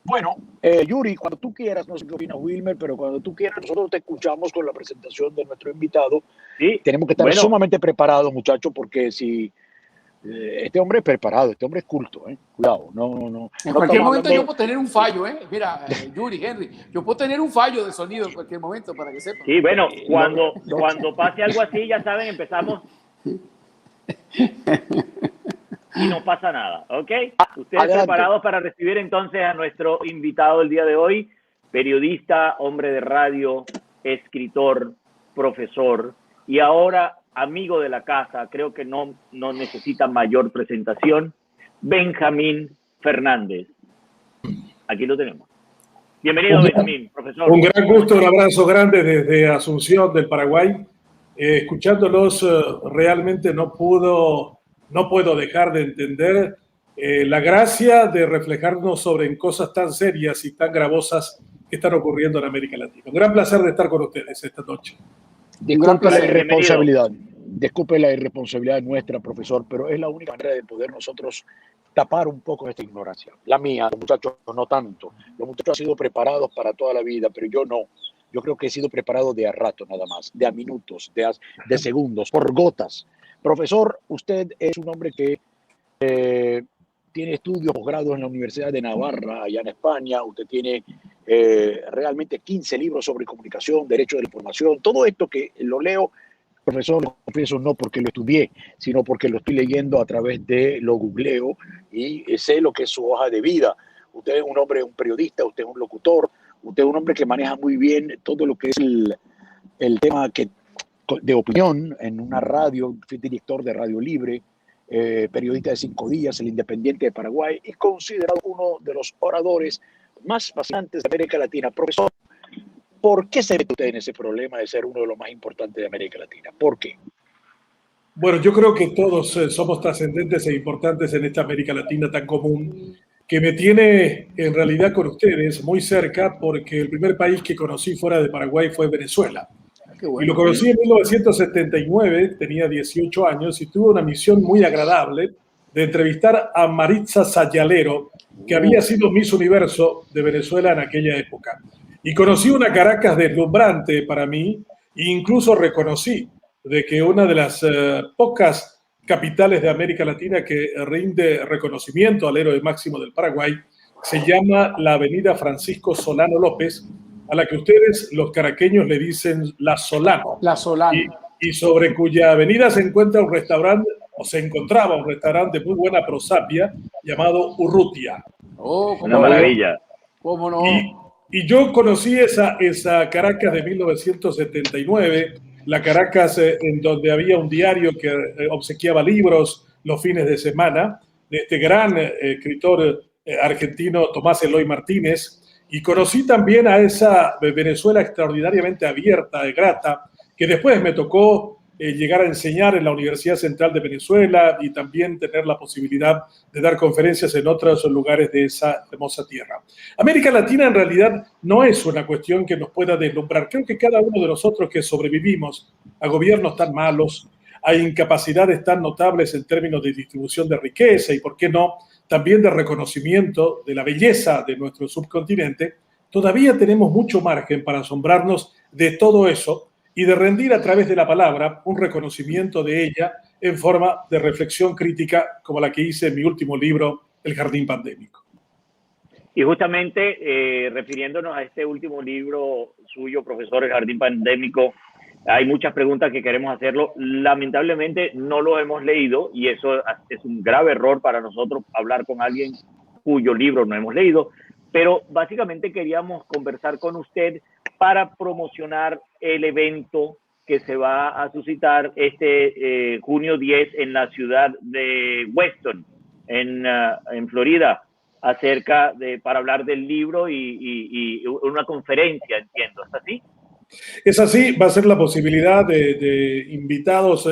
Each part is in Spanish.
Bueno, Yuri, cuando tú quieras, no sé qué opina Wilmer, pero cuando tú quieras, nosotros te escuchamos con la presentación de nuestro invitado. Sí, tenemos que estar sumamente preparados, muchachos, porque si este hombre es preparado, este hombre es culto, cuidado, no. En cualquier momento yo puedo tener un fallo, Mira, Yuri, Henry, yo puedo tener un fallo de sonido en cualquier momento, para que sepan. Sí, bueno, cuando pase algo así, ya saben, empezamos y no pasa nada, ¿ok? Ustedes Adelante. Preparados para recibir entonces a nuestro invitado del día de hoy, periodista, hombre de radio, escritor, profesor y ahora amigo de la casa, creo que no necesita mayor presentación, Benjamín Fernández. Aquí lo tenemos. Bienvenido, Benjamín, profesor. Un gran gusto, un abrazo grande desde Asunción del Paraguay. Escuchándolos, realmente no puedo dejar de entender la gracia de reflejarnos sobre cosas tan serias y tan gravosas que están ocurriendo en América Latina. Un gran placer de estar con ustedes esta noche. Disculpe la irresponsabilidad. Disculpe la irresponsabilidad nuestra, profesor, pero es la única manera de poder nosotros tapar un poco esta ignorancia. La mía, los muchachos no tanto. Los muchachos han sido preparados para toda la vida, pero yo no. Yo creo que he sido preparado de a rato nada más, de a minutos, de segundos, por gotas. Profesor, usted es un hombre que tiene estudios, posgrados en la Universidad de Navarra, allá en España. Usted tiene realmente 15 libros sobre comunicación, derecho de la información. Todo esto que lo leo, profesor, lo confieso, no porque lo estudié, sino porque lo estoy leyendo a través de lo googleo y sé lo que es su hoja de vida. Usted es un hombre, un periodista, usted es un locutor, usted es un hombre que maneja muy bien todo lo que es el tema de opinión en una radio, fui director de Radio Libre, periodista de 5 días, El Independiente de Paraguay, y considerado uno de los oradores más fascinantes de América Latina. Profesor, ¿por qué se mete usted en ese problema de ser uno de los más importantes de América Latina? ¿Por qué? Bueno, yo creo que todos somos trascendentes e importantes en esta América Latina tan común, que me tiene en realidad con ustedes muy cerca, porque el primer país que conocí fuera de Paraguay fue Venezuela. Bueno. Y lo conocí en 1979, tenía 18 años, y tuve una misión muy agradable de entrevistar a Maritza Sayalero, que había sido Miss Universo de Venezuela en aquella época. Y conocí una Caracas deslumbrante para mí, e incluso reconocí de que una de las pocas capitales de América Latina que rinde reconocimiento al héroe máximo del Paraguay se llama la Avenida Francisco Solano López, a la que ustedes, los caraqueños, le dicen La Solano. La Solano. Y sobre cuya avenida se encuentra un restaurante, o se encontraba un restaurante de muy buena prosapia llamado Urrutia. Oh, una maravilla. ¿Cómo no? Y yo conocí esa Caracas de 1979, la Caracas en donde había un diario que obsequiaba libros los fines de semana, de este gran escritor argentino Tomás Eloy Martínez, y conocí también a esa Venezuela extraordinariamente abierta y grata, que después me tocó llegar a enseñar en la Universidad Central de Venezuela y también tener la posibilidad de dar conferencias en otros lugares de esa hermosa tierra. América Latina en realidad no es una cuestión que nos pueda deslumbrar. Creo que cada uno de nosotros que sobrevivimos a gobiernos tan malos, a incapacidades tan notables en términos de distribución de riqueza y, por qué no, también de reconocimiento de la belleza de nuestro subcontinente, todavía tenemos mucho margen para asombrarnos de todo eso y de rendir a través de la palabra un reconocimiento de ella en forma de reflexión crítica como la que hice en mi último libro, El Jardín Pandémico. Y justamente refiriéndonos a este último libro suyo, profesor, El Jardín Pandémico, hay muchas preguntas que queremos hacerlo. Lamentablemente no lo hemos leído y eso es un grave error para nosotros hablar con alguien cuyo libro no hemos leído, pero básicamente queríamos conversar con usted para promocionar el evento que se va a suscitar este junio 10 en la ciudad de Weston, en Florida, para hablar del libro y una conferencia, entiendo. ¿Es así? Es así, va a ser la posibilidad de invitados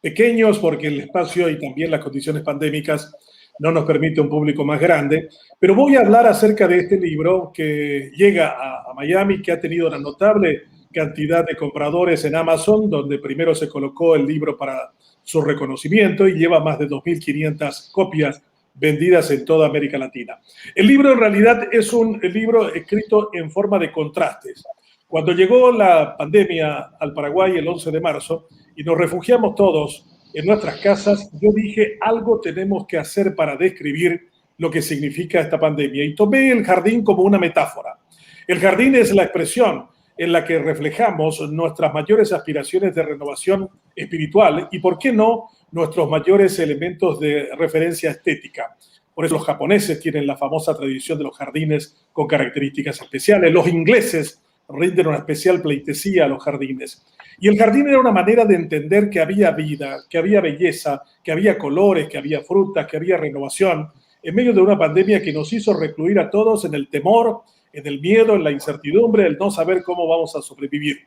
pequeños, porque el espacio y también las condiciones pandémicas no nos permite un público más grande, pero voy a hablar acerca de este libro que llega a Miami, que ha tenido una notable cantidad de compradores en Amazon, donde primero se colocó el libro para su reconocimiento y lleva más de 2.500 copias vendidas en toda América Latina. El libro en realidad es un libro escrito en forma de contrastes. Cuando llegó la pandemia al Paraguay el 11 de marzo y nos refugiamos todos en nuestras casas, yo dije, algo tenemos que hacer para describir lo que significa esta pandemia. Y tomé el jardín como una metáfora. El jardín es la expresión en la que reflejamos nuestras mayores aspiraciones de renovación espiritual y, ¿por qué no?, nuestros mayores elementos de referencia estética. Por eso los japoneses tienen la famosa tradición de los jardines con características especiales. Los ingleses rinden una especial pleitesía a los jardines. Y el jardín era una manera de entender que había vida, que había belleza, que había colores, que había frutas, que había renovación, en medio de una pandemia que nos hizo recluir a todos en el temor, en el miedo, en la incertidumbre, el no saber cómo vamos a sobrevivir.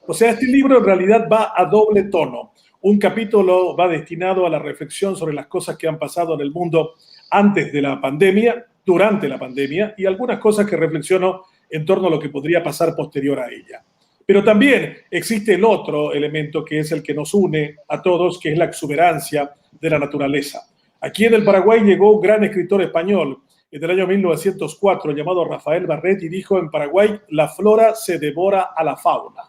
O sea, este libro en realidad va a doble tono. Un capítulo va destinado a la reflexión sobre las cosas que han pasado en el mundo antes de la pandemia, durante la pandemia, y algunas cosas que reflexiono en torno a lo que podría pasar posterior a ella. Pero también existe el otro elemento que es el que nos une a todos, que es la exuberancia de la naturaleza. Aquí en el Paraguay llegó un gran escritor español en el año 1904 llamado Rafael Barret y dijo: en Paraguay la flora se devora a la fauna.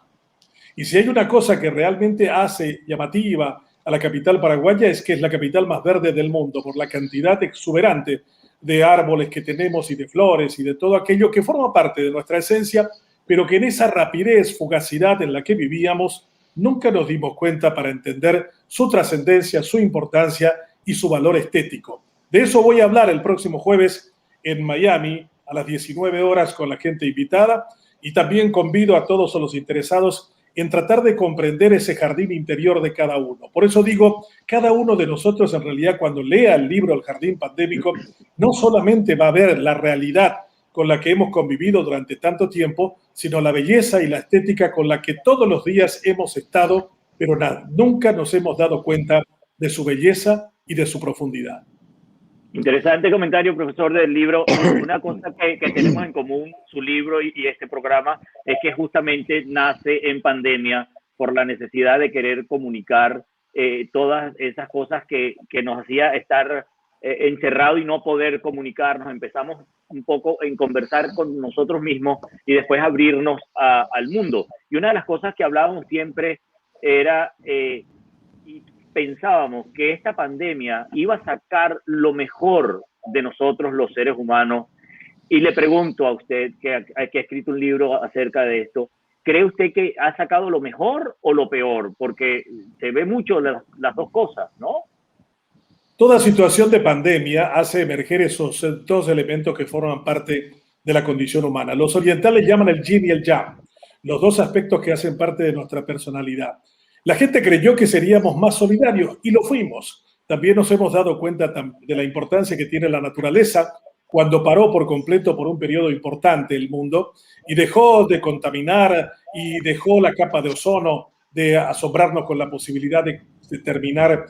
Y si hay una cosa que realmente hace llamativa a la capital paraguaya es que es la capital más verde del mundo por la cantidad exuberante de árboles que tenemos y de flores y de todo aquello que forma parte de nuestra esencia, pero que en esa rapidez, fugacidad en la que vivíamos, nunca nos dimos cuenta para entender su trascendencia, su importancia y su valor estético. De eso voy a hablar el próximo jueves en Miami a las 19 horas con la gente invitada y también convido a todos los interesados en tratar de comprender ese jardín interior de cada uno. Por eso digo, cada uno de nosotros en realidad cuando lea el libro El Jardín Pandémico no solamente va a ver la realidad con la que hemos convivido durante tanto tiempo, sino la belleza y la estética con la que todos los días hemos estado, pero nunca nos hemos dado cuenta de su belleza y de su profundidad. Interesante comentario, profesor, del libro. Una cosa que tenemos en común, su libro y este programa, es que justamente nace en pandemia por la necesidad de querer comunicar todas esas cosas que nos hacía estar encerrado y no poder comunicarnos. Empezamos un poco en conversar con nosotros mismos y después abrirnos al mundo. Y una de las cosas que hablábamos siempre era... pensábamos que esta pandemia iba a sacar lo mejor de nosotros los seres humanos. Y le pregunto a usted, que ha escrito un libro acerca de esto, ¿cree usted que ha sacado lo mejor o lo peor? Porque se ve mucho las dos cosas, ¿no? Toda situación de pandemia hace emerger esos dos elementos que forman parte de la condición humana. Los orientales llaman el yin y el yang, los dos aspectos que hacen parte de nuestra personalidad. La gente creyó que seríamos más solidarios y lo fuimos. También nos hemos dado cuenta de la importancia que tiene la naturaleza cuando paró por completo por un periodo importante el mundo y dejó de contaminar y dejó la capa de ozono de asombrarnos con la posibilidad de terminar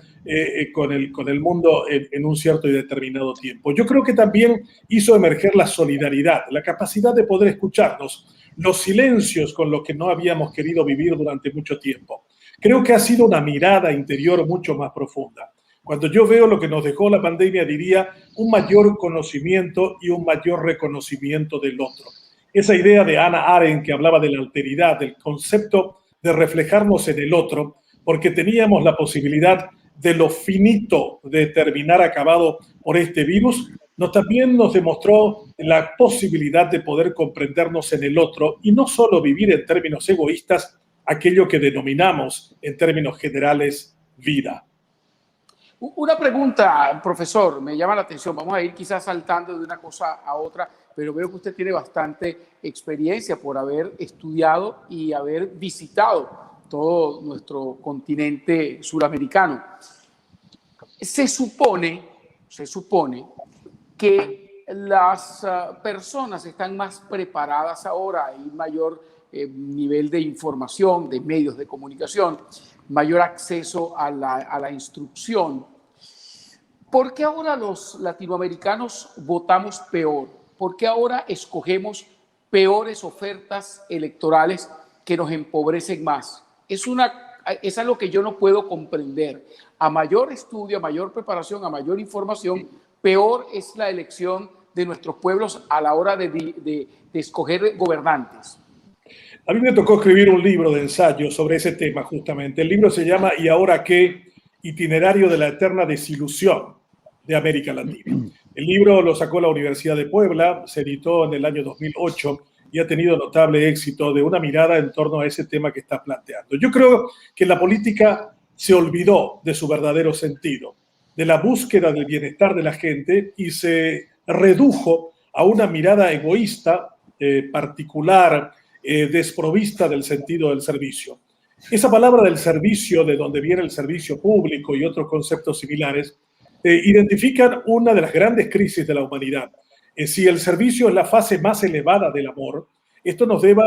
con el mundo en un cierto y determinado tiempo. Yo creo que también hizo emerger la solidaridad, la capacidad de poder escucharnos, los silencios con los que no habíamos querido vivir durante mucho tiempo. Creo que ha sido una mirada interior mucho más profunda. Cuando yo veo lo que nos dejó la pandemia, diría un mayor conocimiento y un mayor reconocimiento del otro. Esa idea de Hannah Arendt que hablaba de la alteridad, del concepto de reflejarnos en el otro, porque teníamos la posibilidad de lo finito de terminar acabado por este virus, también nos demostró la posibilidad de poder comprendernos en el otro y no solo vivir en términos egoístas, aquello que denominamos en términos generales vida. Una pregunta, profesor, me llama la atención. Vamos a ir quizás saltando de una cosa a otra, pero veo que usted tiene bastante experiencia por haber estudiado y haber visitado todo nuestro continente suramericano. Se supone que las personas están más preparadas ahora, hay mayor nivel de información, de medios de comunicación, mayor acceso a la instrucción. ¿Por qué ahora los latinoamericanos votamos peor? ¿Por qué ahora escogemos peores ofertas electorales que nos empobrecen más? Es algo que yo no puedo comprender. A mayor estudio, a mayor preparación, a mayor información, peor es la elección de nuestros pueblos a la hora de escoger gobernantes. A mí me tocó escribir un libro de ensayo sobre ese tema justamente. El libro se llama ¿Y ahora qué? Itinerario de la eterna desilusión de América Latina. El libro lo sacó la Universidad de Puebla, se editó en el año 2008 y ha tenido notable éxito de una mirada en torno a ese tema que está planteando. Yo creo que la política se olvidó de su verdadero sentido, de la búsqueda del bienestar de la gente y se redujo a una mirada egoísta, particular, desprovista del sentido del servicio. Esa palabra del servicio, de donde viene el servicio público y otros conceptos similares, identifican una de las grandes crisis de la humanidad. Si el servicio es la fase más elevada del amor, esto nos debe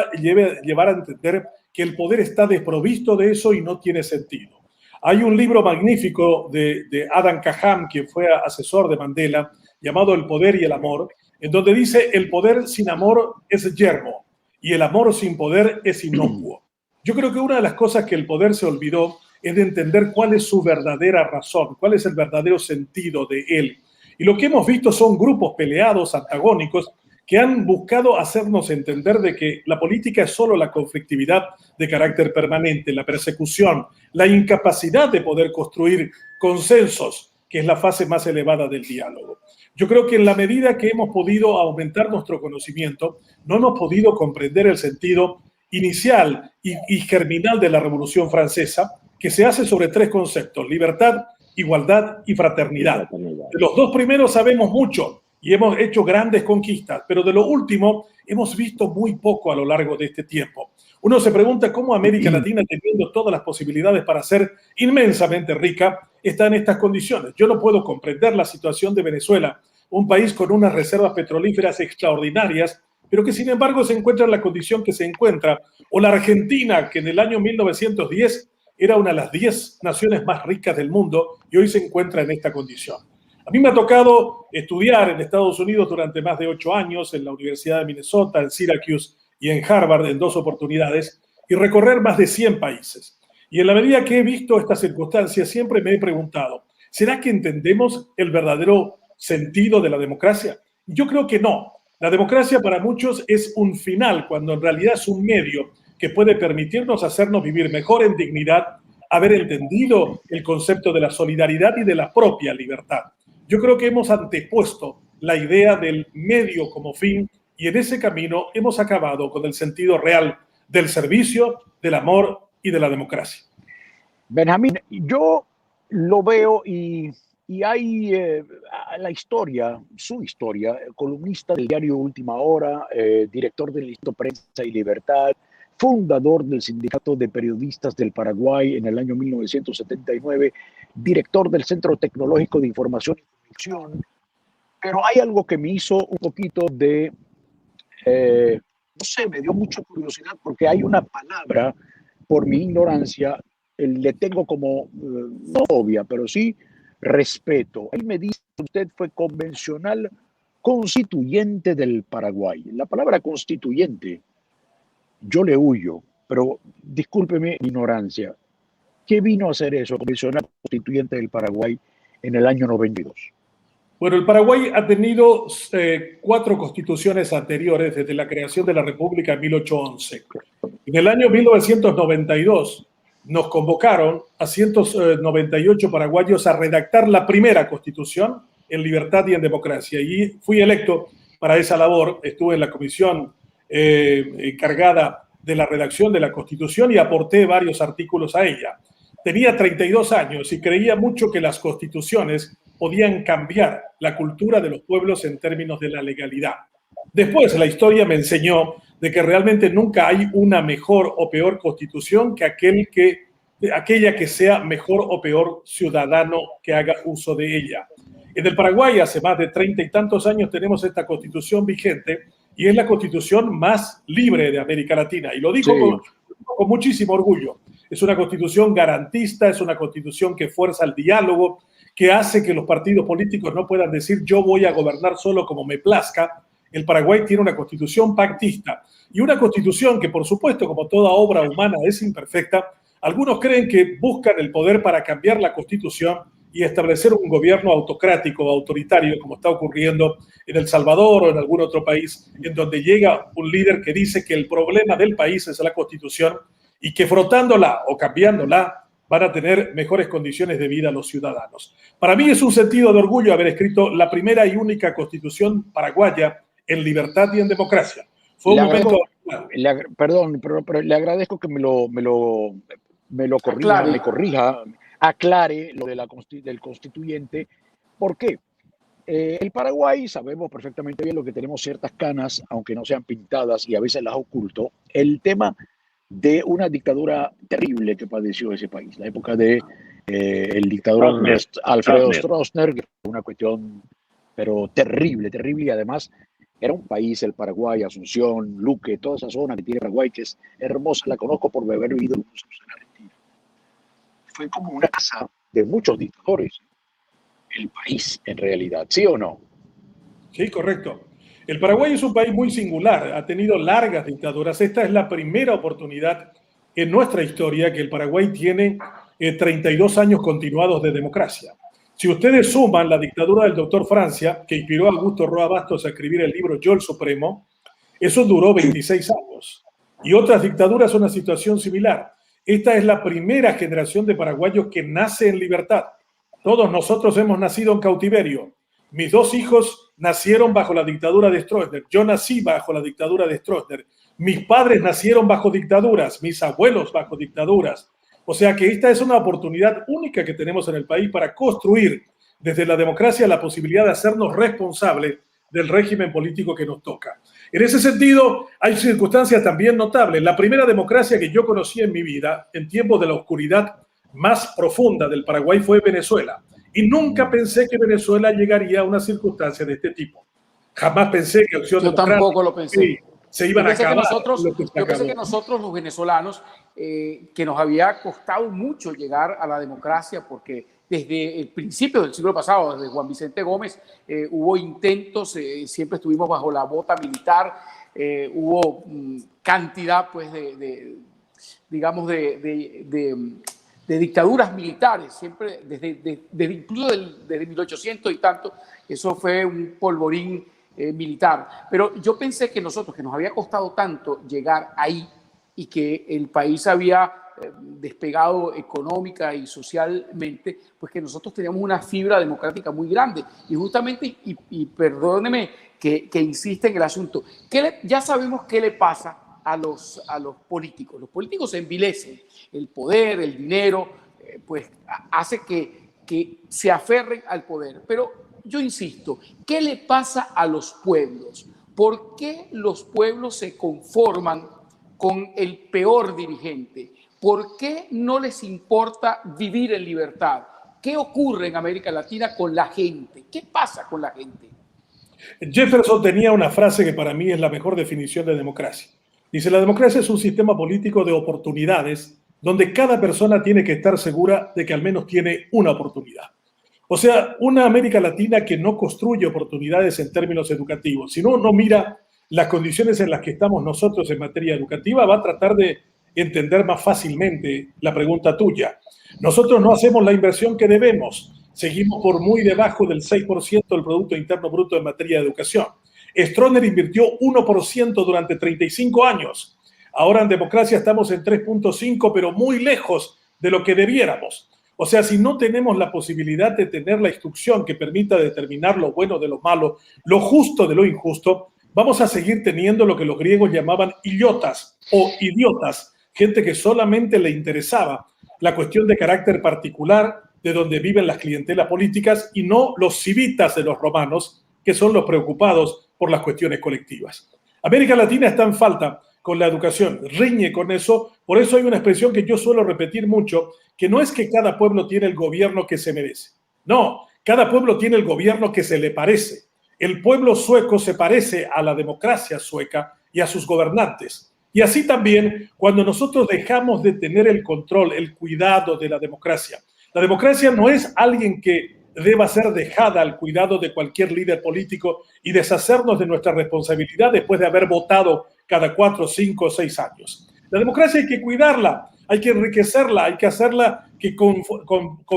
llevar a entender que el poder está desprovisto de eso y no tiene sentido. Hay un libro magnífico de Adam Kaham, quien fue asesor de Mandela, llamado El poder y el amor, en donde dice: el poder sin amor es yermo y el amor sin poder es inocuo. Yo creo que una de las cosas que el poder se olvidó es de entender cuál es su verdadera razón, cuál es el verdadero sentido de él. Y lo que hemos visto son grupos peleados, antagónicos, que han buscado hacernos entender de que la política es solo la conflictividad de carácter permanente, la persecución, la incapacidad de poder construir consensos, que es la fase más elevada del diálogo. Yo creo que en la medida que hemos podido aumentar nuestro conocimiento, no hemos podido comprender el sentido inicial y germinal de la Revolución Francesa, que se hace sobre tres conceptos: libertad, igualdad y fraternidad. De los dos primeros sabemos mucho y hemos hecho grandes conquistas, pero de lo último hemos visto muy poco a lo largo de este tiempo. Uno se pregunta cómo América Latina, teniendo todas las posibilidades para ser inmensamente rica, está en estas condiciones. Yo no puedo comprender la situación de Venezuela, un país con unas reservas petrolíferas extraordinarias, pero que sin embargo se encuentra en la condición que se encuentra, o la Argentina, que en el año 1910 era una de las 10 naciones más ricas del mundo y hoy se encuentra en esta condición. A mí me ha tocado estudiar en Estados Unidos durante más de 8 años, en la Universidad de Minnesota, en Syracuse y en Harvard en 2 oportunidades, y recorrer más de 100 países. Y en la medida que he visto estas circunstancias, siempre me he preguntado, ¿será que entendemos el verdadero sentido de la democracia? Yo creo que no. La democracia para muchos es un final, cuando en realidad es un medio que puede permitirnos hacernos vivir mejor en dignidad, haber entendido el concepto de la solidaridad y de la propia libertad. Yo creo que hemos antepuesto la idea del medio como fin y en ese camino hemos acabado con el sentido real del servicio, del amor y de la democracia. Benjamín, yo lo veo y hay la historia, su historia, columnista del diario Última Hora, director del Instituto Prensa y Libertad, fundador del Sindicato de Periodistas del Paraguay en el año 1979, director del Centro Tecnológico de Información y Comunicación. Pero hay algo que me hizo un poquito de, no sé, me dio mucha curiosidad porque hay una palabra, por mi ignorancia, le tengo como, no obvia, pero sí respeto. Ahí me dice, usted fue convencional constituyente del Paraguay. La palabra constituyente, yo le huyo, pero discúlpeme mi ignorancia. ¿Qué vino a hacer eso, convencional constituyente del Paraguay, en el año 92? Bueno, el Paraguay ha tenido 4 constituciones anteriores desde la creación de la República en 1811. En el año 1992 nos convocaron a 198 paraguayos a redactar la primera constitución en libertad y en democracia. Y fui electo para esa labor. Estuve en la comisión encargada de la redacción de la Constitución y aporté varios artículos a ella. Tenía 32 años y creía mucho que las constituciones podían cambiar la cultura de los pueblos en términos de la legalidad. Después, la historia me enseñó de que realmente nunca hay una mejor o peor constitución que aquella que sea mejor o peor ciudadano que haga uso de ella. En el Paraguay, hace más de 30 y tantos años, tenemos esta constitución vigente y es la constitución más libre de América Latina. Y lo digo sí, con muchísimo orgullo. Es una constitución garantista, es una constitución que fuerza el diálogo, que hace que los partidos políticos no puedan decir yo voy a gobernar solo como me plazca. El Paraguay tiene una constitución pactista y una constitución que, por supuesto, como toda obra humana es imperfecta. Algunos creen que buscan el poder para cambiar la constitución y establecer un gobierno autocrático o autoritario, como está ocurriendo en El Salvador o en algún otro país, en donde llega un líder que dice que el problema del país es la Constitución y que frotándola o cambiándola van a tener mejores condiciones de vida a los ciudadanos. Para mí es un sentido de orgullo haber escrito la primera y única Constitución paraguaya en libertad y en democracia. Fue un momento... Perdón, pero le agradezco que me lo corrija, Aclare. me corrija, aclare lo de del constituyente. ¿Por qué? El Paraguay, sabemos perfectamente bien lo que tenemos ciertas canas, aunque no sean pintadas y a veces las oculto. El tema de una dictadura terrible que padeció ese país, la época de el dictador Alfredo Stroessner, que fue una cuestión pero terrible, terrible, y además era un país, el Paraguay, Asunción, Luque, toda esa zona que tiene Paraguay, que es hermosa, la conozco por haber vivido en Argentina. Fue como una casa de muchos dictadores, el país en realidad, ¿sí o no? Sí, correcto. El Paraguay es un país muy singular, ha tenido largas dictaduras. Esta es la primera oportunidad en nuestra historia que el Paraguay tiene 32 años continuados de democracia. Si ustedes suman la dictadura del doctor Francia, que inspiró a Augusto Roa Bastos a escribir el libro Yo el Supremo, eso duró 26 años. Y otras dictaduras son una situación similar. Esta es la primera generación de paraguayos que nace en libertad. Todos nosotros hemos nacido en cautiverio. Mis dos hijos nacieron bajo la dictadura de Stroessner. Yo nací bajo la dictadura de Stroessner. Mis padres nacieron bajo dictaduras, mis abuelos bajo dictaduras. O sea que esta es una oportunidad única que tenemos en el país para construir desde la democracia la posibilidad de hacernos responsables del régimen político que nos toca. En ese sentido, hay circunstancias también notables. La primera democracia que yo conocí en mi vida, en tiempos de la oscuridad más profunda del Paraguay, fue Venezuela. Y nunca pensé que Venezuela llegaría a una circunstancia de este tipo. Jamás pensé que Acción Democrática... Yo tampoco lo pensé. Se iban a acabar. Yo pensé que nosotros, los venezolanos, que nos había costado mucho llegar a la democracia, porque desde el principio del siglo pasado, desde Juan Vicente Gómez, hubo intentos, siempre estuvimos bajo la bota militar, hubo cantidad, pues, digamos, de dictaduras militares, siempre, desde incluso desde 1800 y tanto, eso fue un polvorín militar. Pero yo pensé que nosotros, que nos había costado tanto llegar ahí y que el país había despegado económica y socialmente, pues que nosotros teníamos una fibra democrática muy grande. Y justamente, y perdóneme que insiste en el asunto, ya sabemos qué le pasa a los políticos. Los políticos se envilecen. El poder, el dinero, pues hace que se aferren al poder. Pero yo insisto, ¿qué le pasa a los pueblos? ¿Por qué los pueblos se conforman con el peor dirigente? ¿Por qué no les importa vivir en libertad? ¿Qué ocurre en América Latina con la gente? ¿Qué pasa con la gente? Jefferson tenía una frase que para mí es la mejor definición de democracia. Dice, la democracia es un sistema político de oportunidades donde cada persona tiene que estar segura de que al menos tiene una oportunidad. O sea, una América Latina que no construye oportunidades en términos educativos, si no mira las condiciones en las que estamos nosotros en materia educativa, va a tratar de entender más fácilmente la pregunta tuya. Nosotros no hacemos la inversión que debemos, seguimos por muy debajo del 6% del Producto Interno Bruto en materia de educación. Stroessner invirtió 1% durante 35 años. Ahora en democracia estamos en 3.5, pero muy lejos de lo que debiéramos. O sea, si no tenemos la posibilidad de tener la instrucción que permita determinar lo bueno de lo malo, lo justo de lo injusto, vamos a seguir teniendo lo que los griegos llamaban illotas o idiotas, gente que solamente le interesaba la cuestión de carácter particular de donde viven las clientelas políticas y no los civitas de los romanos, que son los preocupados por las cuestiones colectivas. América Latina está en falta con la educación, riñe con eso, por eso hay una expresión que yo suelo repetir mucho, que no es que cada pueblo tiene el gobierno que se merece. No, cada pueblo tiene el gobierno que se le parece. El pueblo sueco se parece a la democracia sueca y a sus gobernantes. Y así también, cuando nosotros dejamos de tener el control, el cuidado de la democracia no es alguien que deba ser dejada al cuidado de cualquier líder político y deshacernos de nuestra responsabilidad después de haber votado cada 4, 5 o 6 años. La democracia hay que cuidarla. hay que enriquecerla, hay que hacerla que con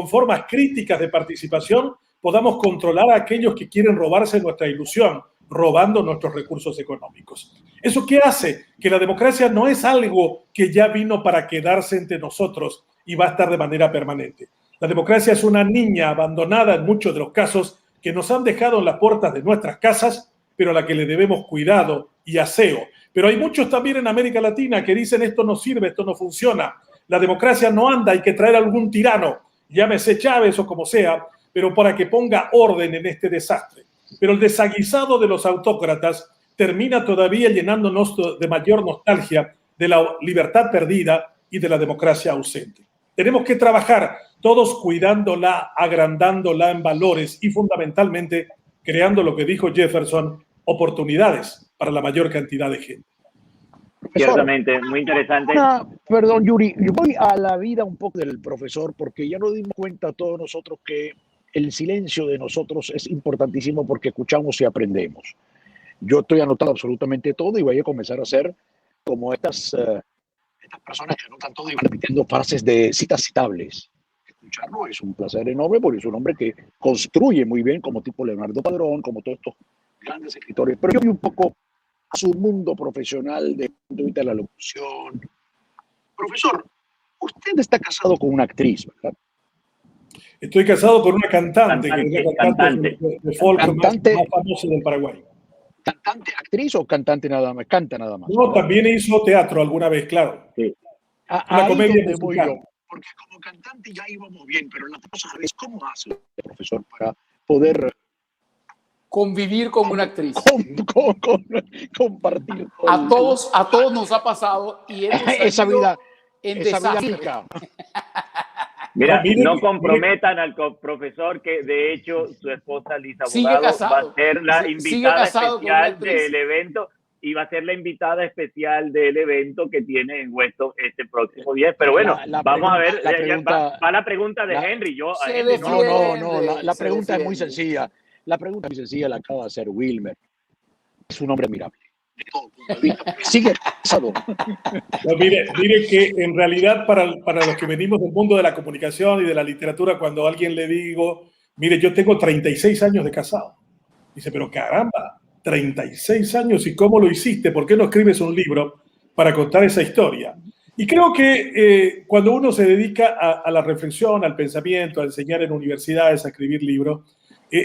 formas críticas de participación podamos controlar a aquellos que quieren robarse nuestra ilusión, robando nuestros recursos económicos. ¿Eso qué hace? Que la democracia no es algo que ya vino para quedarse entre nosotros y va a estar de manera permanente. La democracia es una niña abandonada en muchos de los casos que nos han dejado en las puertas de nuestras casas, pero a la que le debemos cuidado y aseo. Pero hay muchos también en América Latina que dicen esto no sirve, esto no funciona. La democracia no anda, hay que traer algún tirano, llámese Chávez o como sea, pero para que ponga orden en este desastre. Pero el desaguisado de los autócratas termina todavía llenándonos de mayor nostalgia de la libertad perdida y de la democracia ausente. Tenemos que trabajar todos cuidándola, agrandándola en valores y fundamentalmente creando lo que dijo Jefferson, oportunidades para la mayor cantidad de gente. Ciertamente, muy interesante. Perdón, Yuri, yo voy a la vida un poco del profesor porque ya nos dimos cuenta todos nosotros que el silencio de nosotros es importantísimo porque escuchamos y aprendemos. Yo estoy anotando absolutamente todo y voy a comenzar a hacer como estas personas que anotan todo y van repitiendo frases de citas citables. Escucharlo es un placer enorme porque es un hombre que construye muy bien como tipo Leonardo Padrón, como todos estos grandes escritores. Pero yo voy un poco a su mundo profesional de la locución. Profesor, usted está casado con una actriz, ¿verdad? Estoy casado con una cantante que es la cantante de folk más famosa del Paraguay. ¿Cantante, actriz o cantante nada más? Canta nada más. No, también hizo teatro alguna vez, claro. Sí. Una comedia musical. Porque como cantante ya íbamos bien, pero la cosa es cómo hace, profesor, para poder convivir con una actriz. Compartir. A todos nos ha pasado y esa vida desastre. Mira, no comprometan al profesor que de hecho su esposa Lisa Abogado va a ser la invitada especial del evento y va a ser la invitada especial del evento que tiene en Weston este próximo día. Pero bueno, vamos a ver, va la pregunta de Henry. La pregunta es muy sencilla. La pregunta muy sencilla la acaba de hacer Wilmer. Es un hombre admirable. Sigue casado. No, mire que en realidad para los que venimos del mundo de la comunicación y de la literatura, cuando a alguien le digo, mire, yo tengo 36 años de casado. Dice, pero caramba, 36 años, ¿y cómo lo hiciste? ¿Por qué no escribes un libro para contar esa historia? Y creo que cuando uno se dedica a la reflexión, al pensamiento, a enseñar en universidades, a escribir libros,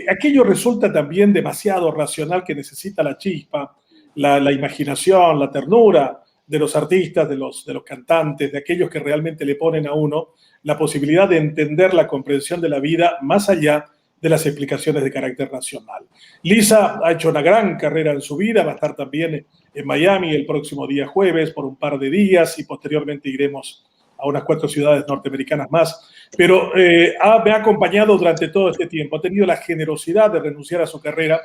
aquello resulta también demasiado racional que necesita la chispa, la imaginación, la ternura de los artistas, de los cantantes, de aquellos que realmente le ponen a uno la posibilidad de entender la comprensión de la vida más allá de las explicaciones de carácter racional. Lisa ha hecho una gran carrera en su vida, va a estar también en Miami el próximo día jueves por un par de días y posteriormente iremos a unas 4 ciudades norteamericanas más, pero me ha acompañado durante todo este tiempo, ha tenido la generosidad de renunciar a su carrera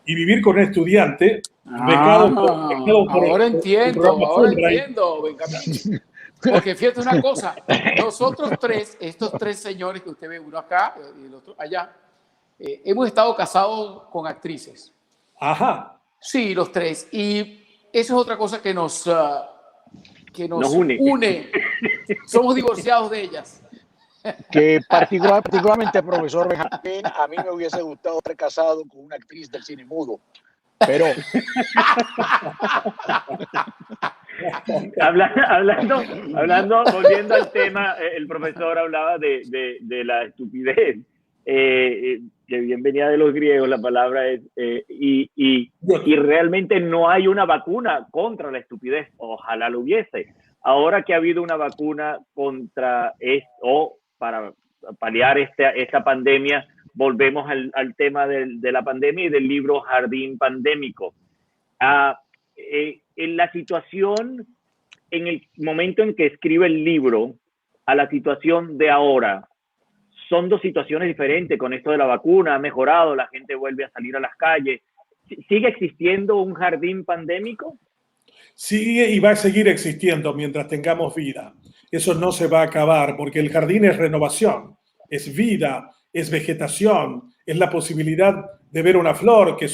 y vivir con un estudiante becado por ahora entiendo, Benjamín. Porque fíjate una cosa, nosotros estos tres señores que usted ve, uno acá y el otro allá, hemos estado casados con actrices. Ajá. Sí, los tres. Y eso es otra cosa que nos une. Somos divorciados de ellas. Que particularmente, profesor Benjamín, a mí me hubiese gustado estar casado con una actriz del cine mudo. Pero hablando, volviendo al tema, el profesor hablaba de la estupidez, que bien venía de los griegos, la palabra es, y realmente no hay una vacuna contra la estupidez, ojalá lo hubiese. Ahora que ha habido una vacuna contra esto, para paliar esta pandemia, volvemos al tema de la pandemia y del libro Jardín Pandémico. En la situación, en el momento en que escribe el libro, a la situación de ahora, son dos situaciones diferentes. Con esto de la vacuna ha mejorado, la gente vuelve a salir a las calles. ¿Sigue existiendo un jardín pandémico? Sigue y va a seguir existiendo mientras tengamos vida. Eso no se va a acabar porque el jardín es renovación, es vida, es vegetación, es la posibilidad de ver una flor que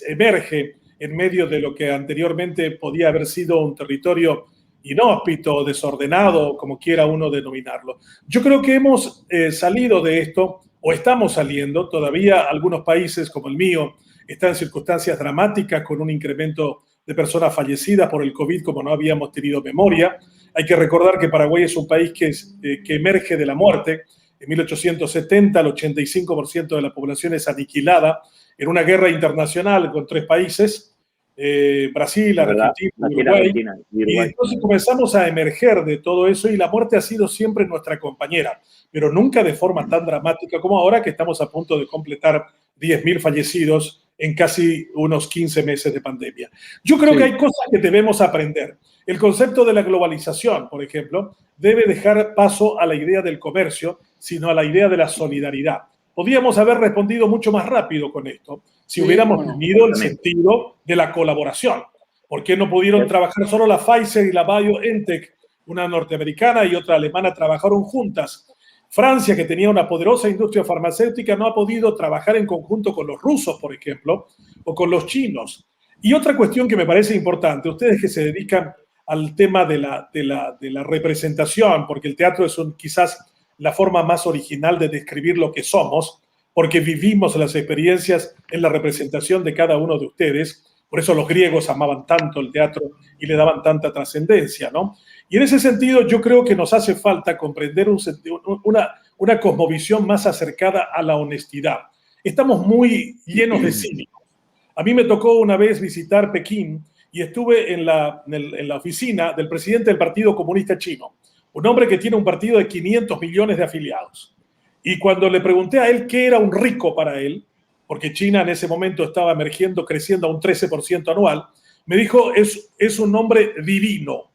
emerge en medio de lo que anteriormente podía haber sido un territorio inhóspito, desordenado, como quiera uno denominarlo. Yo creo que hemos salido de esto, o estamos saliendo. Todavía algunos países como el mío están en circunstancias dramáticas con un incremento de personas fallecidas por el COVID como no habíamos tenido memoria. Hay que recordar que Paraguay es un país que emerge de la muerte. En 1870 el 85% de la población es aniquilada en una guerra internacional con 3 países, Brasil, Argentina y Uruguay. Y entonces comenzamos a emerger de todo eso y la muerte ha sido siempre nuestra compañera, pero nunca de forma tan dramática como ahora, que estamos a punto de completar 10.000 fallecidos en casi unos 15 meses de pandemia. Yo creo que hay cosas que debemos aprender. El concepto de la globalización, por ejemplo, debe dejar paso a la idea del comercio, sino a la idea de la solidaridad. Podríamos haber respondido mucho más rápido con esto si hubiéramos tenido el sentido de la colaboración. ¿Por qué no pudieron trabajar solo la Pfizer y la BioNTech, una norteamericana y otra alemana, trabajaron juntas? Francia, que tenía una poderosa industria farmacéutica, no ha podido trabajar en conjunto con los rusos, por ejemplo, o con los chinos. Y otra cuestión que me parece importante, ustedes que se dedican al tema de la representación, porque el teatro es quizás la forma más original de describir lo que somos, porque vivimos las experiencias en la representación de cada uno de ustedes. Por eso los griegos amaban tanto el teatro y le daban tanta trascendencia, ¿no? Y en ese sentido yo creo que nos hace falta comprender una cosmovisión más acercada a la honestidad. Estamos muy llenos de cínicos. A mí me tocó una vez visitar Pekín y estuve en la oficina del presidente del Partido Comunista Chino, un hombre que tiene un partido de 500 millones de afiliados. Y cuando le pregunté a él qué era un rico para él, porque China en ese momento estaba emergiendo, creciendo a un 13% anual, me dijo, es un hombre divino.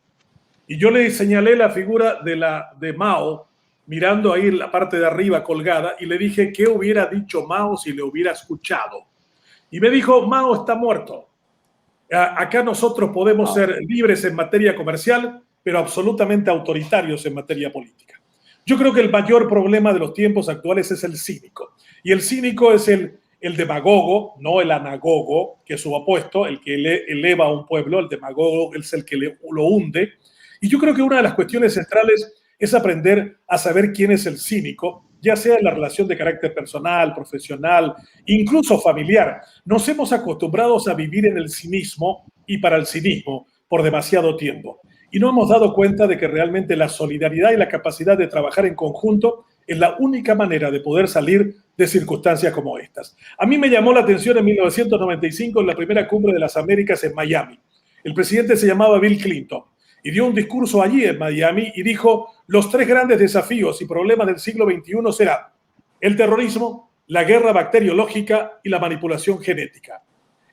Y yo le señalé la figura de Mao, mirando ahí la parte de arriba colgada, y le dije, ¿qué hubiera dicho Mao si le hubiera escuchado? Y me dijo, Mao está muerto. Acá nosotros podemos ser libres en materia comercial, pero absolutamente autoritarios en materia política. Yo creo que el mayor problema de los tiempos actuales es el cínico. Y el cínico es el demagogo, no el anagogo, que es su opuesto, el que eleva a un pueblo. El demagogo es el que lo hunde. Y yo creo que una de las cuestiones centrales es aprender a saber quién es el cínico, ya sea en la relación de carácter personal, profesional, incluso familiar. Nos hemos acostumbrado a vivir en el cinismo y para el cinismo por demasiado tiempo. Y no hemos dado cuenta de que realmente la solidaridad y la capacidad de trabajar en conjunto es la única manera de poder salir de circunstancias como estas. A mí me llamó la atención en 1995 en la primera cumbre de las Américas en Miami. El presidente se llamaba Bill Clinton y dio un discurso allí en Miami y dijo, los 3 grandes desafíos y problemas del siglo XXI serán el terrorismo, la guerra bacteriológica y la manipulación genética.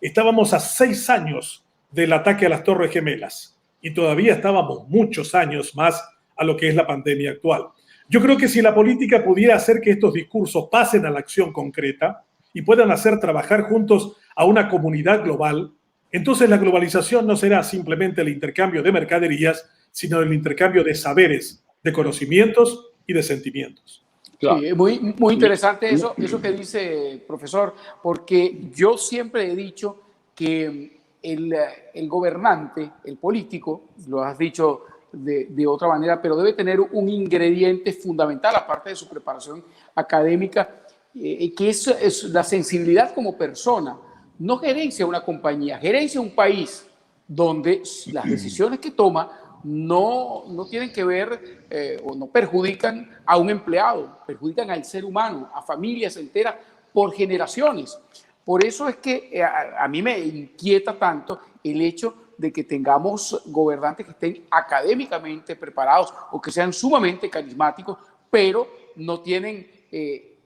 Estábamos a 6 años del ataque a las Torres Gemelas y todavía estábamos muchos años más a lo que es la pandemia actual. Yo creo que si la política pudiera hacer que estos discursos pasen a la acción concreta y puedan hacer trabajar juntos a una comunidad global, entonces la globalización no será simplemente el intercambio de mercaderías, sino el intercambio de saberes, de conocimientos y de sentimientos. Claro. Sí, muy interesante eso que dice, profesor, porque yo siempre he dicho que el gobernante, el político, lo has dicho de otra manera, pero debe tener un ingrediente fundamental, aparte de su preparación académica, que es la sensibilidad como persona. No gerencia una compañía, gerencia un país donde las decisiones que toma no tienen que ver o no perjudican a un empleado, perjudican al ser humano, a familias enteras por generaciones. Por eso es que a mí me inquieta tanto el hecho de que tengamos gobernantes que estén académicamente preparados o que sean sumamente carismáticos, pero no tienen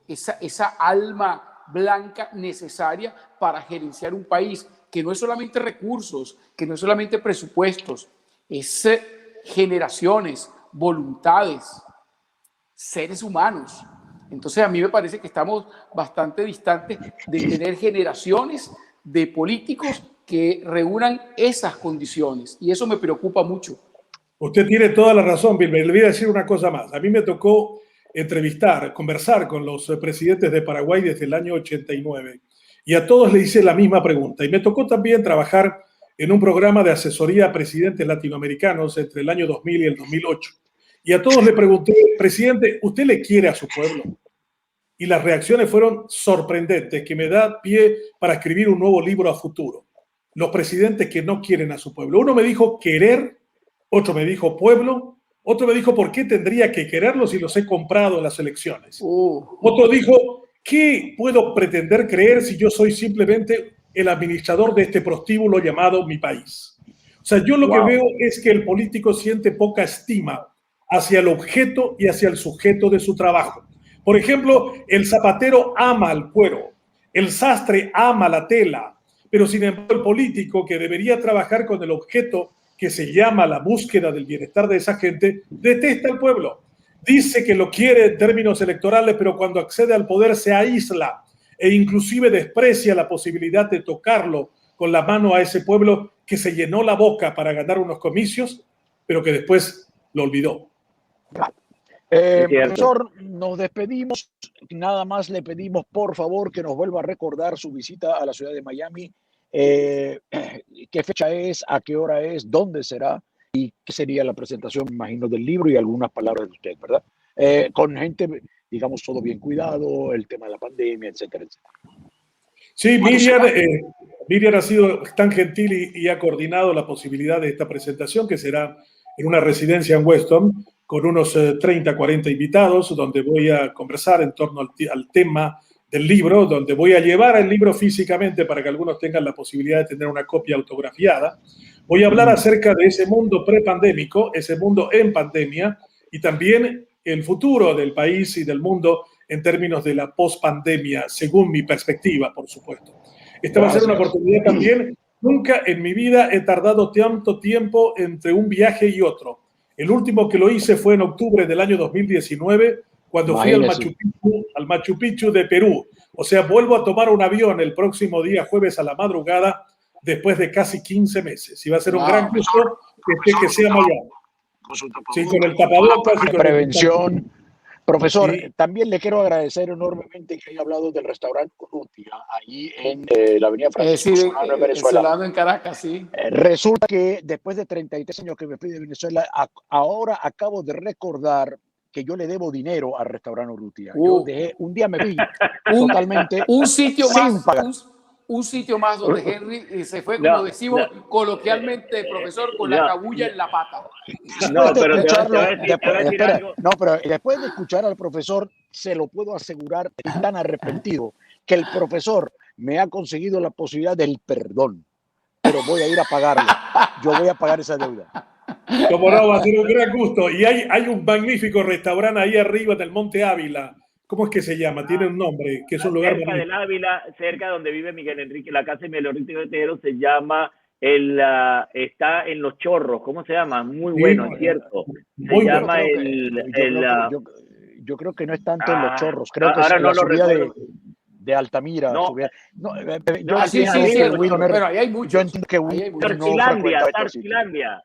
esa alma blanca necesaria para gerenciar un país, que no es solamente recursos, que no es solamente presupuestos, es generaciones, voluntades, seres humanos. Entonces a mí me parece que estamos bastante distantes de tener generaciones de políticos que reúnan esas condiciones y eso me preocupa mucho. Usted tiene toda la razón, Wilmer. Le voy a decir una cosa más. A mí me tocó conversar con los presidentes de Paraguay desde el año 89 y a todos le hice la misma pregunta. Y me tocó también trabajar en un programa de asesoría a presidentes latinoamericanos entre el año 2000 y el 2008. Y a todos le pregunté, presidente, ¿usted le quiere a su pueblo? Y las reacciones fueron sorprendentes, que me da pie para escribir un nuevo libro a futuro. Los presidentes que no quieren a su pueblo. Uno me dijo querer, otro me dijo pueblo, otro me dijo por qué tendría que quererlos si los he comprado en las elecciones. Otro dijo, ¿qué puedo pretender creer si yo soy simplemente el administrador de este prostíbulo llamado mi país? O sea, yo lo que veo es que el político siente poca estima hacia el objeto y hacia el sujeto de su trabajo. Por ejemplo, el zapatero ama el cuero, el sastre ama la tela, pero sin embargo el político, que debería trabajar con el objeto que se llama la búsqueda del bienestar de esa gente, detesta al pueblo. Dice que lo quiere en términos electorales, pero cuando accede al poder se aísla e inclusive desprecia la posibilidad de tocarlo con la mano a ese pueblo que se llenó la boca para ganar unos comicios, pero que después lo olvidó. Profesor, nos despedimos. Nada más le pedimos, por favor, que nos vuelva a recordar su visita a la ciudad de Miami. ¿Qué fecha es? ¿A qué hora es? ¿Dónde será? ¿Y qué sería la presentación, me imagino, del libro y algunas palabras de usted, ¿verdad? Con gente, digamos, todo bien cuidado, el tema de la pandemia, etcétera, etcétera. Sí, Miriam ha sido tan gentil y ha coordinado la posibilidad de esta presentación, que será en una residencia en Weston, con unos 30, 40 invitados, donde voy a conversar en torno al tema del libro, donde voy a llevar el libro físicamente para que algunos tengan la posibilidad de tener una copia autografiada. Voy a hablar acerca de ese mundo prepandémico, ese mundo en pandemia, y también el futuro del país y del mundo en términos de la pospandemia, según mi perspectiva, por supuesto. Esta va a ser una oportunidad también. Nunca en mi vida he tardado tanto tiempo entre un viaje y otro. El último que lo hice fue en octubre del año 2019, cuando fui al Machu Picchu de Perú. O sea, vuelvo a tomar un avión el próximo día, jueves a la madrugada, después de casi 15 meses. Y va a ser un gran gusto que sea Miami. Sí, con el tapabocas y con prevención. Profesor, también le quiero agradecer enormemente que haya hablado del restaurante Urrutia, ahí en la avenida Francisco Solano, en Venezuela. En Caracas, sí. Resulta que después de 33 años que me fui de Venezuela, ahora acabo de recordar que yo le debo dinero al restaurante Urrutia. Yo dejé, un día me fui totalmente un sitio sin más, pagar. Un sitio más donde Henry se fue, como decimos coloquialmente, profesor, con la cabulla en la pata. Pero después de escuchar al profesor, se lo puedo asegurar, estoy tan arrepentido que el profesor me ha conseguido la posibilidad del perdón, pero voy a ir a pagarlo. Yo voy a pagar esa deuda. Como no, va a ser un gran gusto. Y hay un magnífico restaurante ahí arriba del Monte Ávila. ¿Cómo es que se llama? Tiene un nombre, que es un lugar cerca del Ávila, cerca donde vive Miguel Enrique, la casa de Miguel Enrique Tejero, se llama está en Los Chorros. ¿Cómo se llama? Muy bueno, es cierto. Se llama yo creo que no es tanto en Los Chorros, creo que es en la subida de Altamira. No. Sí, pero ahí hay muchos. Yo entiendo que Tarsilandia.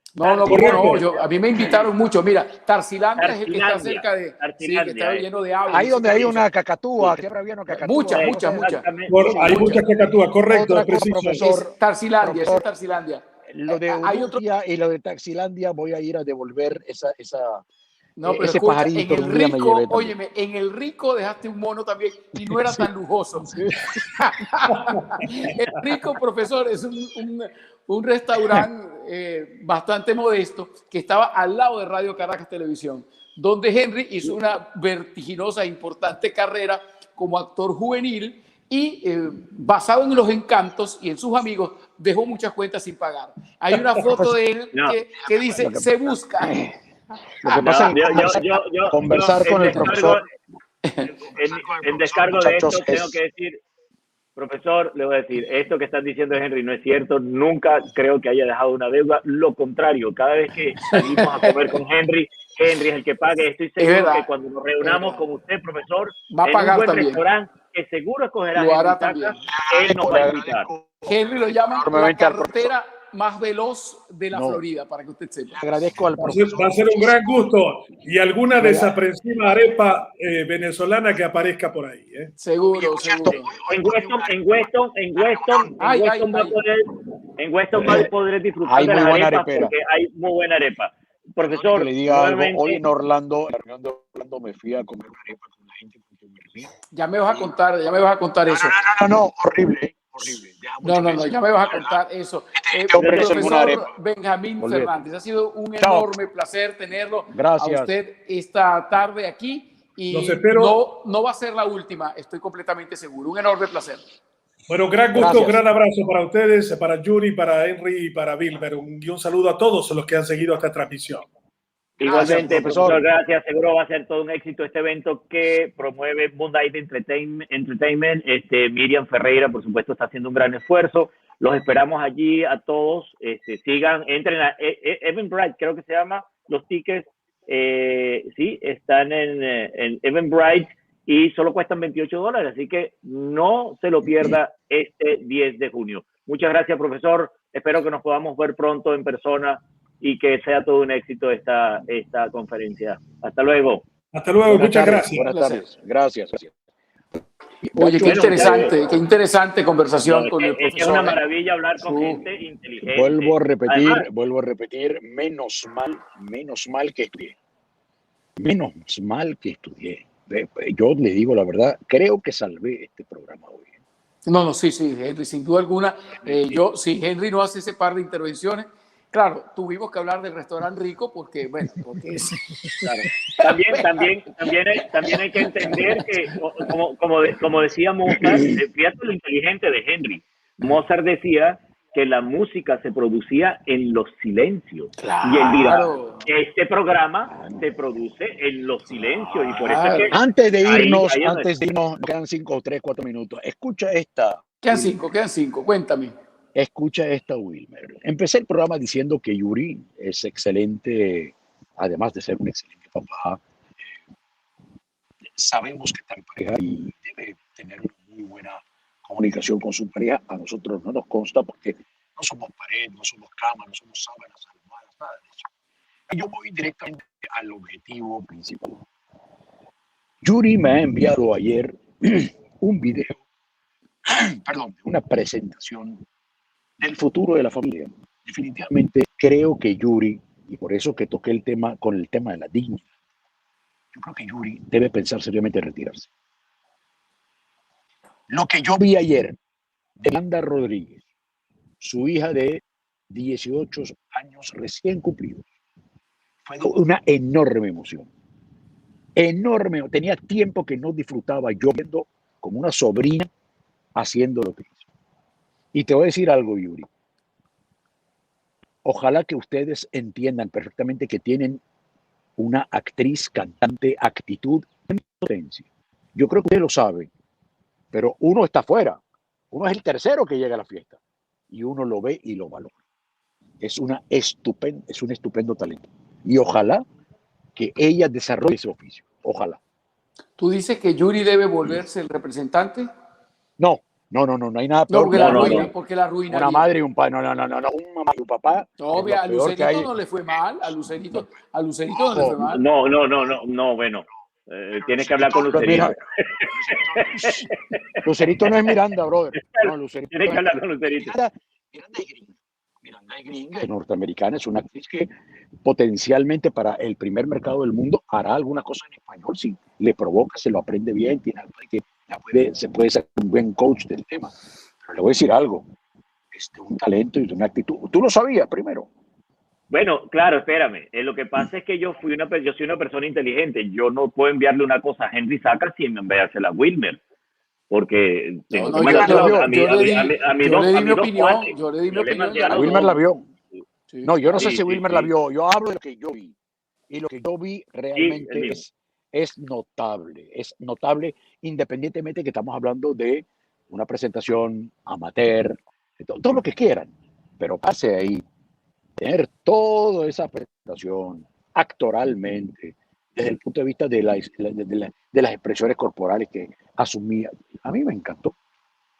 A mí me invitaron mucho. Mira, Tarsilandia es el que está cerca de... Sí, que está lleno de aves. Ahí donde hay una cacatúa, siempre había una cacatúa. Muchas. Hay muchas cacatúas, correcto, preciso. Profesor, Tarsilandia, es Tarsilandia. Lo de Urrutia y lo de Tarsilandia voy a ir a devolver esa no, pero ese escucha, pajarito en el Rico, óyeme, en el Rico dejaste un mono también y no era tan lujoso. El Rico, profesor, es un restaurante bastante modesto que estaba al lado de Radio Caracas Televisión, donde Henry hizo una vertiginosa e importante carrera como actor juvenil y basado en los encantos y en sus amigos, dejó muchas cuentas sin pagar. Hay una foto de él que dice, se busca. Lo que pasa es que conversar con el profesor. En descargo de esto, tengo que decir, profesor, le voy a decir, esto que están diciendo Henry no es cierto. Nunca creo que haya dejado una deuda. Lo contrario, cada vez que salimos a comer con Henry es el que pague. Estoy seguro que cuando nos reunamos con usted, profesor, va a pagar en un buen también. Restaurante, que seguro escogerá lo hará también. Él nos va a invitar. Henry lo llaman la carretera más veloz de la Florida, para que usted sepa. Agradezco al profesor. Va a ser un gran gusto. Y alguna desaprensiva arepa venezolana que aparezca por ahí. Seguro. En Weston va a poder En Weston podrás disfrutar hay de muy las buena arepas arepera. porque hay muy buena arepa. Que Profesor, le diga algo. nuevamente, Hoy en Orlando me fui a comer una arepa con la gente porque me ría. Ya me vas a contar eso. No, horrible, horrible. Deja mucho que No, decir. ya me vas a contar eso. Este hombre es una Profesor arepa. Benjamín Olvídate. Fernández, ha sido un Chao. enorme placer tenerlo Gracias. a usted esta tarde aquí y Los espero. no va a ser la última, estoy completamente seguro. Un enorme placer. Bueno, gran gusto, Gracias. gran abrazo para ustedes, para Yuri, para Henry y para Wilmer. Y un saludo a todos los que han seguido esta transmisión. igualmente, Gracias, profesor. gracias. Seguro va a ser todo un éxito este evento que promueve Moonlight Entertainment. Miriam Ferreira, por supuesto, está haciendo un gran esfuerzo. Los esperamos allí a todos. Sigan, entren a Eventbrite, creo que se llama. Los tickets, sí, están en Eventbrite y solo cuestan $28. Así que no se lo pierda este 10 de junio. Muchas gracias, profesor. Espero que nos podamos ver pronto en persona y que sea todo un éxito esta conferencia. Hasta luego. Hasta luego, Buenas muchas tardes, gracias. Buenas tardes. Gracias. Oye, qué interesante conversación No, con el es profesor. es una maravilla hablar con gente inteligente. Vuelvo a Además, repetir, menos mal que estudié. Menos mal que estudié. Yo le digo la verdad, creo que salvé este programa hoy. No, sí, Henry, sin duda alguna. Si Henry no hace ese par de intervenciones, claro, tuvimos que hablar del restaurante rico porque es... claro. También hay que entender que, como decía Mozart, fíjate lo inteligente de Henry. Mozart decía que la música se producía en los silencios. Claro. Y él dirá, este programa se produce en los silencios. Y por eso es que Antes de irnos, ahí quedan 5 o 3, 4 minutos. Escucha esta. Quedan cinco, cuéntame. Escucha esta, Wilmer. Empecé el programa diciendo que Yuri es excelente, además de ser un excelente papá. Sabemos que está en pareja y debe tener una muy buena comunicación con su pareja. A nosotros no nos consta porque no somos pared, no somos cama, no somos sábanas, almohadas, nada de eso. Y yo voy directamente al objetivo principal. Yuri me ha enviado ayer un video, una presentación del futuro de la familia. Definitivamente creo que Yuri, y por eso que toqué el tema de la dignidad, yo creo que Yuri debe pensar seriamente en retirarse. Lo que yo vi ayer de Amanda Rodríguez, su hija de 18 años recién cumplidos, fue una enorme emoción. Enorme. Tenía tiempo que no disfrutaba yo viendo como una sobrina haciendo lo que hizo. Y te voy a decir algo, Yuri. Ojalá que ustedes entiendan perfectamente que tienen una actriz, cantante, actitud en potencia. Yo creo que usted lo sabe, pero uno está afuera. Uno es el tercero que llega a la fiesta y uno lo ve y lo valora. Es un estupendo talento. Y ojalá que ella desarrolle ese oficio. Ojalá. ¿Tú dices que Yuri debe volverse el representante? No hay nada peor. Porque la arruina. Una madre y un padre. No. Un mamá y un papá. No, a Lucerito no le fue mal. A Lucerito no le fue mal. No, bueno. Tienes que hablar con Lucerito. Lucerito no es Miranda, brother. No, Lucerito. Tienes que hablar con Lucerito. Miranda es gringa, es norteamericana, es una actriz que potencialmente para el primer mercado del mundo hará alguna cosa en español. Si le provoca, se lo aprende bien, tiene algo que se puede ser un buen coach del tema. Pero le voy a decir algo, un talento y una actitud. ¿Tú lo sabías primero? Bueno, claro, espérame. Lo que pasa es que yo soy una persona inteligente. Yo no puedo enviarle una cosa a Henry Sacker sin enviársela a Wilmer. Porque yo le di mi opinión. A Wilmer la vio. No, yo no sé si Wilmer la vio. Yo hablo de lo que yo vi. Y lo que yo vi realmente es notable. Es notable independientemente que estamos hablando de una presentación amateur, todo lo que quieran. Pero pase ahí, tener toda esa presentación actoralmente, desde el punto de vista de las expresiones corporales que asumía, a mí me encantó.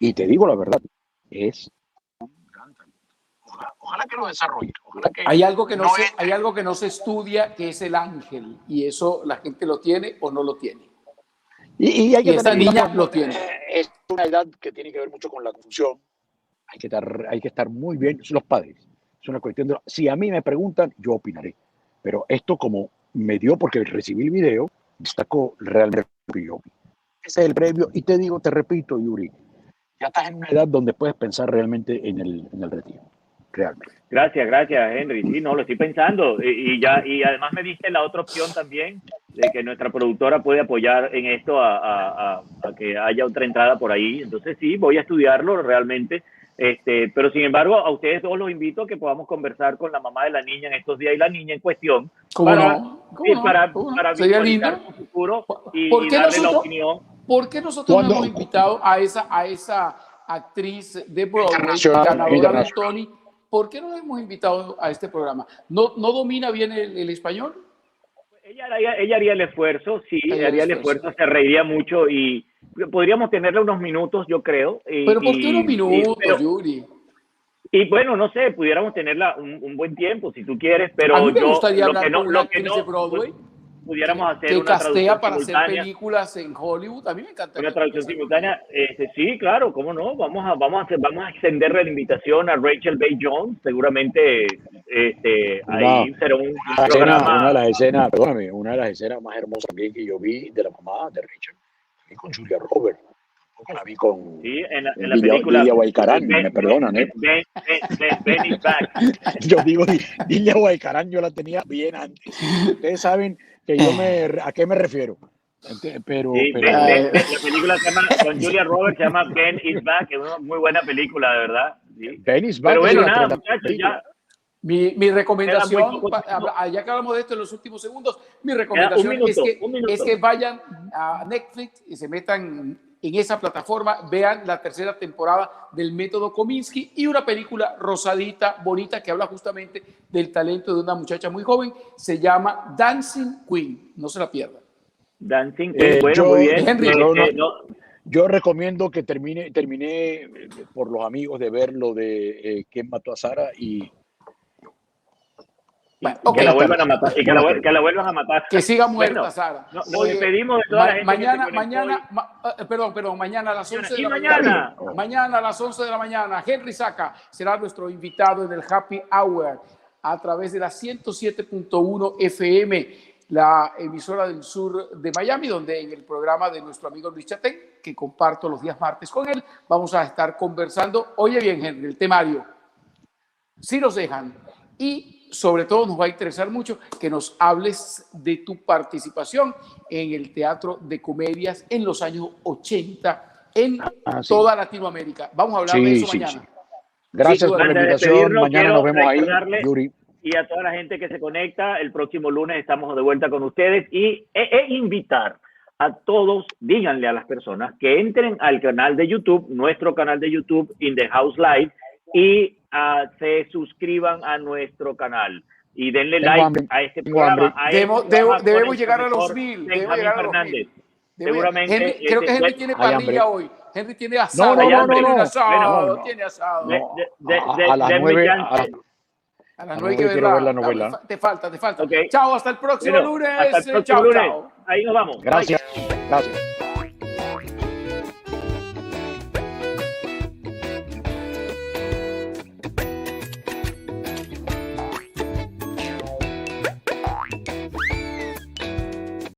Y te digo la verdad, es un gran talento. Ojalá que lo desarrolle. Hay algo que no se estudia, que es el ángel, y eso la gente lo tiene o no lo tiene. Y hay que esta niña lo tiene. Es una edad que tiene que ver mucho con la confusión. hay que estar muy bien, los padres. Es una cuestión de, si a mí me preguntan, yo opinaré. Pero esto como me dio, porque recibí el video, destacó realmente lo que yo vi. Ese es el previo. Y te digo, te repito, Yuri, ya estás en una edad donde puedes pensar realmente en el retiro. Realmente. Gracias, Henry. Sí, no, lo estoy pensando. Y además me diste la otra opción también, de que nuestra productora puede apoyar en esto a que haya otra entrada por ahí. Entonces sí, voy a estudiarlo realmente. Pero sin embargo, a ustedes todos los invito a que podamos conversar con la mamá de la niña en estos días y la niña en cuestión. Para visualizar su futuro y darle la opinión. ¿Por qué nosotros no hemos invitado a esa actriz de Broadway, ganadora del Tony? ¿Por qué no la hemos invitado a este programa? ¿No domina bien el español? Ella haría el esfuerzo, sí, haría el esfuerzo, se reiría mucho y podríamos tenerle unos minutos, yo creo. ¿Pero por qué unos minutos, Yuri? Y bueno, no sé, pudiéramos tenerla un buen tiempo, si tú quieres, pero a mí me gustaría hablar con una actriz de Broadway, pudiéramos hacer que una traducción para simultánea, hacer películas en Hollywood. A mí me encantaría. Una traducción simultánea, sí, claro, cómo no, vamos a extenderle la invitación a Rachel Bay Jones, seguramente ahí será un programa. Una de las escenas, perdóname, una de las escenas más hermosas que yo vi de la mamá de Rachel, la vi con Julia Roberts, la vi con en la película Lilia Huaycarán, me perdonan, Ben is Back. Yo digo, Lilia Huaycarán yo la tenía bien antes. Ustedes saben que a qué me refiero. Pero la película se llama, con Julia Roberts, se llama Ben is Back, es una muy buena película, de verdad. ¿Sí? Ben is Back. Pero bueno, nada, muchachos, ya. Mi recomendación, ya que hablamos de esto en los últimos segundos, mi recomendación es que vayan a Netflix y se metan en esa plataforma, vean la tercera temporada del Método Kominsky y una película rosadita, bonita, que habla justamente del talento de una muchacha muy joven, se llama Dancing Queen, no se la pierdan. Dancing Queen, muy bien. Henry, yo recomiendo que termine por los amigos de ver lo de quién mató a Sara y que la vuelvan a matar. Y que la vuelvan a matar. Que siga muerta, Sara. Nos despedimos de toda la gente. Mañana a las 11 de la mañana. Mañana a las 11 de la mañana, Henry Saca será nuestro invitado en el Happy Hour a través de la 107.1 FM, la emisora del sur de Miami, donde en el programa de nuestro amigo Luis Chatén, que comparto los días martes con él, vamos a estar conversando. Oye bien, Henry, el temario, si nos dejan, y sobre todo nos va a interesar mucho que nos hables de tu participación en el teatro de comedias en los años 80 en toda Latinoamérica. Vamos a hablar de eso mañana. Sí. Gracias por la invitación. Mañana nos vemos ahí, Yuri. Y a toda la gente que se conecta, el próximo lunes estamos de vuelta con ustedes y invitar a todos, díganle a las personas que entren al canal de YouTube, nuestro canal de YouTube, In The House Live, y se suscriban a nuestro canal y denle like a este programa. Debemos llegar a los 1000. Seguramente. Henry, creo que Henry tiene parrilla hoy. Henry tiene asado. Tiene asado. A las 9. A las 9 que ver la novela. Te falta. Okay. Chao, hasta el próximo lunes. Hasta el próximo lunes. Chao. Ahí nos vamos. Gracias.